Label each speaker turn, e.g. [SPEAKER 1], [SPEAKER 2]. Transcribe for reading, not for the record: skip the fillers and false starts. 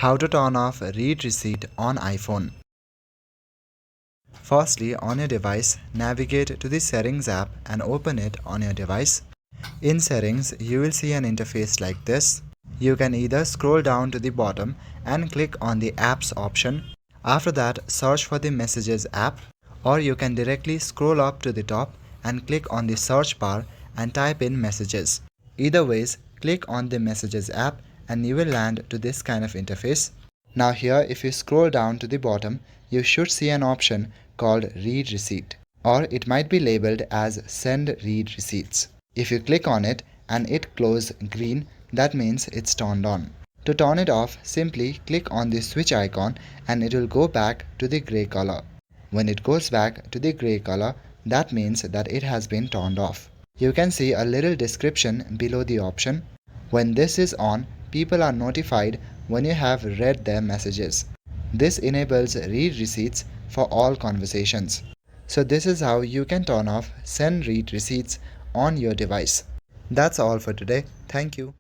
[SPEAKER 1] How to turn off Read Receipt on iPhone. Firstly, on your device, navigate to the Settings app and open it on your device. In Settings, you will see an interface like this. You can either scroll down to the bottom and click on the Apps option. After that, search for the Messages app, or you can directly scroll up to the top and click on the search bar and type in Messages. Either ways, click on the Messages app and you will land to this kind of interface. Now here, if you scroll down to the bottom, you should see an option called Read Receipt, or it might be labeled as Send Read Receipts. If you click on it and it glows green, that means it's turned on. To turn it off, simply click on the switch icon and it will go back to the grey color. When it goes back to the grey color, that means that it has been turned off. You can see a little description below the option. When this is on, people are notified when you have read their messages. This enables read receipts for all conversations. So this is how you can turn off Send Read Receipts on your device. That's all for today. Thank you.